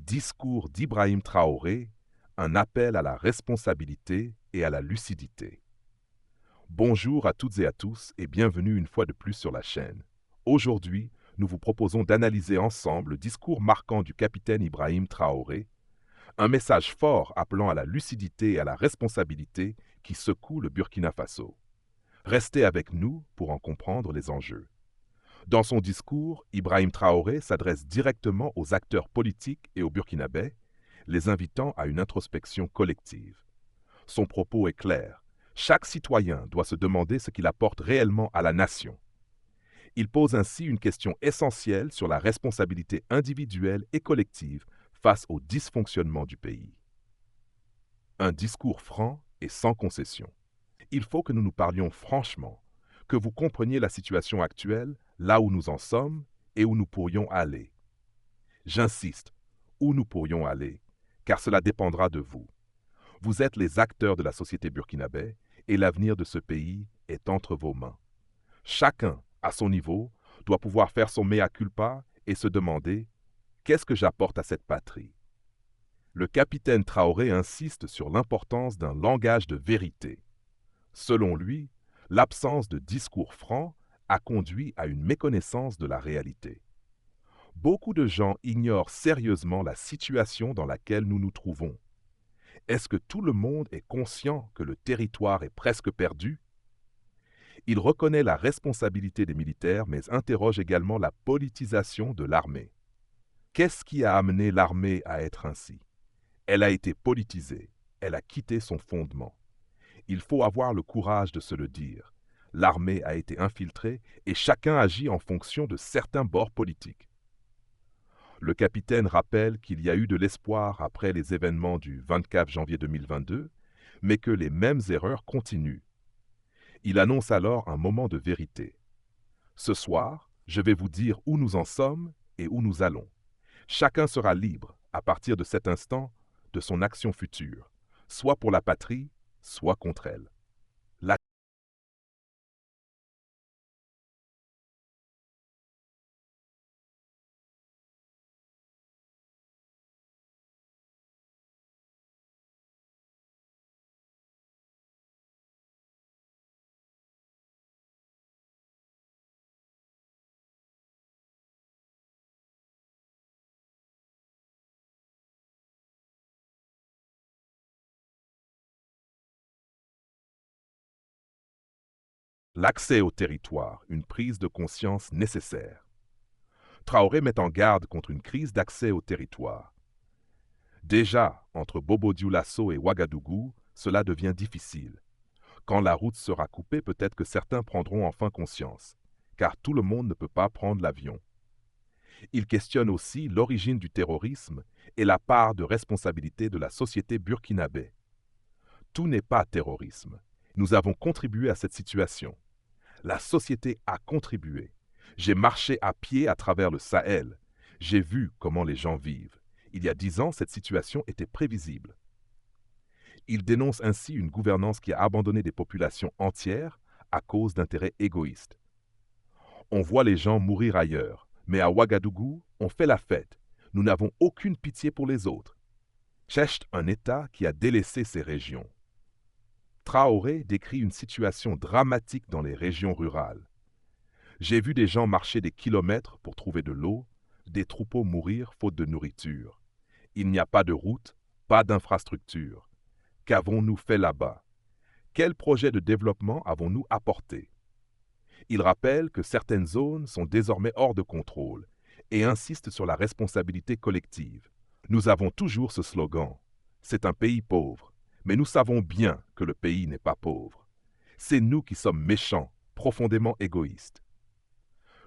Discours d'Ibrahim Traoré, un appel à la responsabilité et à la lucidité. Bonjour à toutes et à tous et bienvenue une fois de plus sur la chaîne. Aujourd'hui, nous vous proposons d'analyser ensemble le discours marquant du capitaine Ibrahim Traoré, un message fort appelant à la lucidité et à la responsabilité qui secoue le Burkina Faso. Restez avec nous pour en comprendre les enjeux. Dans son discours, Ibrahim Traoré s'adresse directement aux acteurs politiques et aux Burkinabés, les invitant à une introspection collective. Son propos est clair. Chaque citoyen doit se demander ce qu'il apporte réellement à la nation. Il pose ainsi une question essentielle sur la responsabilité individuelle et collective face au dysfonctionnement du pays. Un discours franc et sans concession. Il faut que nous nous parlions franchement, que vous compreniez la situation actuelle, là où nous en sommes et où nous pourrions aller. J'insiste, où nous pourrions aller, car cela dépendra de vous. Vous êtes les acteurs de la société burkinabé et l'avenir de ce pays est entre vos mains. Chacun, à son niveau, doit pouvoir faire son mea culpa et se demander « Qu'est-ce que j'apporte à cette patrie ?» Le capitaine Traoré insiste sur l'importance d'un langage de vérité. Selon lui, l'absence de discours franc a conduit à une méconnaissance de la réalité. Beaucoup de gens ignorent sérieusement la situation dans laquelle nous nous trouvons. Est-ce que tout le monde est conscient que le territoire est presque perdu? Il reconnaît la responsabilité des militaires, mais interroge également la politisation de l'armée. Qu'est-ce qui a amené l'armée à être ainsi? Elle a été politisée, elle a quitté son fondement. Il faut avoir le courage de se le dire. L'armée a été infiltrée et chacun agit en fonction de certains bords politiques. Le capitaine rappelle qu'il y a eu de l'espoir après les événements du 24 janvier 2022, mais que les mêmes erreurs continuent. Il annonce alors un moment de vérité. Ce soir, je vais vous dire où nous en sommes et où nous allons. Chacun sera libre, à partir de cet instant, de son action future, soit pour la patrie, soit contre elle. L'accès au territoire, une prise de conscience nécessaire. Traoré met en garde contre une crise d'accès au territoire. Déjà, entre Bobo-Dioulasso et Ouagadougou, cela devient difficile. Quand la route sera coupée, peut-être que certains prendront enfin conscience, car tout le monde ne peut pas prendre l'avion. Il questionne aussi l'origine du terrorisme et la part de responsabilité de la société burkinabé. Tout n'est pas terrorisme. Nous avons contribué à cette situation. La société a contribué. J'ai marché à pied à travers le Sahel. J'ai vu comment les gens vivent. Il y a 10 ans, cette situation était prévisible. Il dénonce ainsi une gouvernance qui a abandonné des populations entières à cause d'intérêts égoïstes. On voit les gens mourir ailleurs, mais à Ouagadougou, on fait la fête. Nous n'avons aucune pitié pour les autres. Cherche un État qui a délaissé ces régions. Traoré décrit une situation dramatique dans les régions rurales. J'ai vu des gens marcher des kilomètres pour trouver de l'eau, des troupeaux mourir faute de nourriture. Il n'y a pas de route, pas d'infrastructure. Qu'avons-nous fait là-bas? Quel projet de développement avons-nous apporté? Il rappelle que certaines zones sont désormais hors de contrôle et insiste sur la responsabilité collective. Nous avons toujours ce slogan. C'est un pays pauvre, mais nous savons bien que le pays n'est pas pauvre. C'est nous qui sommes méchants, profondément égoïstes.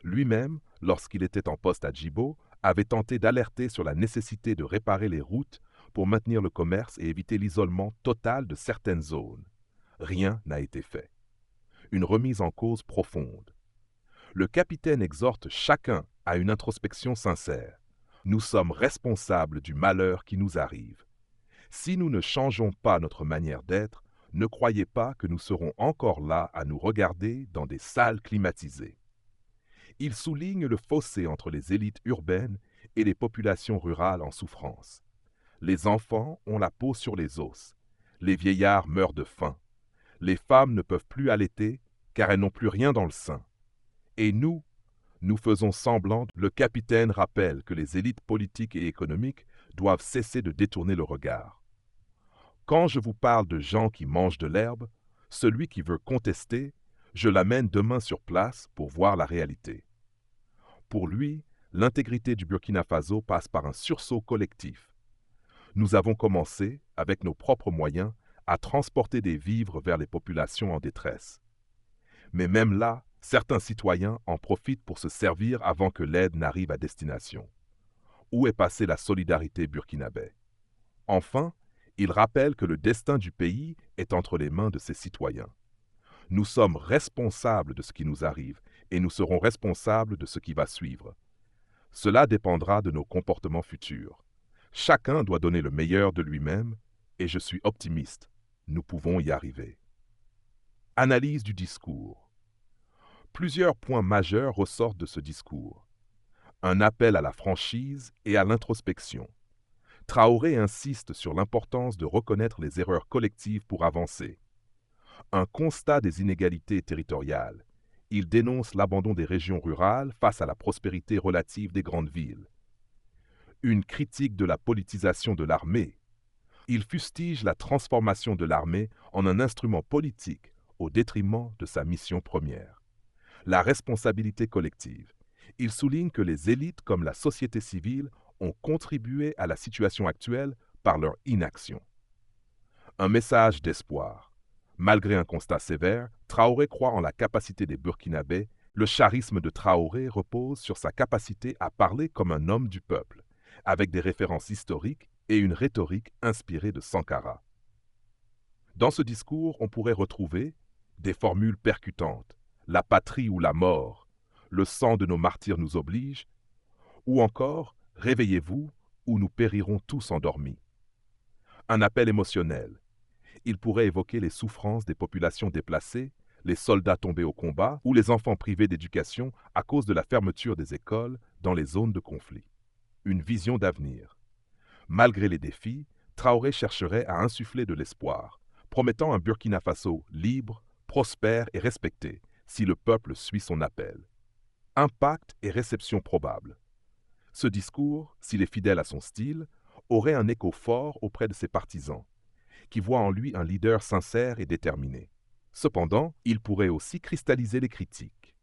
Lui-même, lorsqu'il était en poste à Djibo, avait tenté d'alerter sur la nécessité de réparer les routes pour maintenir le commerce et éviter l'isolement total de certaines zones. Rien n'a été fait. Une remise en cause profonde. Le capitaine exhorte chacun à une introspection sincère. Nous sommes responsables du malheur qui nous arrive. Si nous ne changeons pas notre manière d'être, ne croyez pas que nous serons encore là à nous regarder dans des salles climatisées. Il souligne le fossé entre les élites urbaines et les populations rurales en souffrance. Les enfants ont la peau sur les os. Les vieillards meurent de faim. Les femmes ne peuvent plus allaiter car elles n'ont plus rien dans le sein. Et nous faisons semblant. Le capitaine rappelle que les élites politiques et économiques doivent cesser de détourner le regard. Quand je vous parle de gens qui mangent de l'herbe, celui qui veut contester, je l'amène demain sur place pour voir la réalité. Pour lui, l'intégrité du Burkina Faso passe par un sursaut collectif. Nous avons commencé, avec nos propres moyens, à transporter des vivres vers les populations en détresse. Mais même là, certains citoyens en profitent pour se servir avant que l'aide n'arrive à destination. Où est passée la solidarité burkinabé? Enfin, il rappelle que le destin du pays est entre les mains de ses citoyens. Nous sommes responsables de ce qui nous arrive et nous serons responsables de ce qui va suivre. Cela dépendra de nos comportements futurs. Chacun doit donner le meilleur de lui-même et je suis optimiste. Nous pouvons y arriver. Analyse du discours. Plusieurs points majeurs ressortent de ce discours. Un appel à la franchise et à l'introspection. Traoré insiste sur l'importance de reconnaître les erreurs collectives pour avancer. Un constat des inégalités territoriales. Il dénonce l'abandon des régions rurales face à la prospérité relative des grandes villes. Une critique de la politisation de l'armée. Il fustige la transformation de l'armée en un instrument politique au détriment de sa mission première. La responsabilité collective. Il souligne que les élites comme la société civile ont contribué à la situation actuelle par leur inaction. Un message d'espoir. Malgré un constat sévère, Traoré croit en la capacité des Burkinabés. Le charisme de Traoré repose sur sa capacité à parler comme un homme du peuple, avec des références historiques et une rhétorique inspirée de Sankara. Dans ce discours, on pourrait retrouver des formules percutantes, la patrie ou la mort, le sang de nos martyrs nous oblige, ou encore réveillez-vous ou nous périrons tous endormis. Un appel émotionnel. Il pourrait évoquer les souffrances des populations déplacées, les soldats tombés au combat ou les enfants privés d'éducation à cause de la fermeture des écoles dans les zones de conflit. Une vision d'avenir. Malgré les défis, Traoré chercherait à insuffler de l'espoir, promettant un Burkina Faso libre, prospère et respecté si le peuple suit son appel. Impact et réception probable. Ce discours, s'il est fidèle à son style, aurait un écho fort auprès de ses partisans, qui voient en lui un leader sincère et déterminé. Cependant, il pourrait aussi cristalliser les critiques.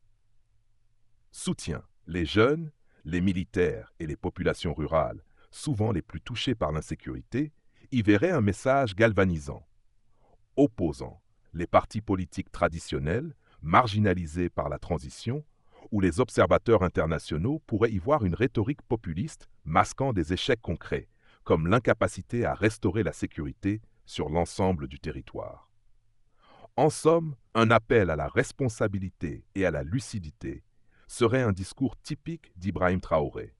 Soutien. Les jeunes, les militaires et les populations rurales, souvent les plus touchés par l'insécurité, y verraient un message galvanisant. Opposant. Les partis politiques traditionnels, marginalisés par la transition, ou les observateurs internationaux pourraient y voir une rhétorique populiste masquant des échecs concrets, comme l'incapacité à restaurer la sécurité sur l'ensemble du territoire. En somme, un appel à la responsabilité et à la lucidité serait un discours typique d'Ibrahim Traoré.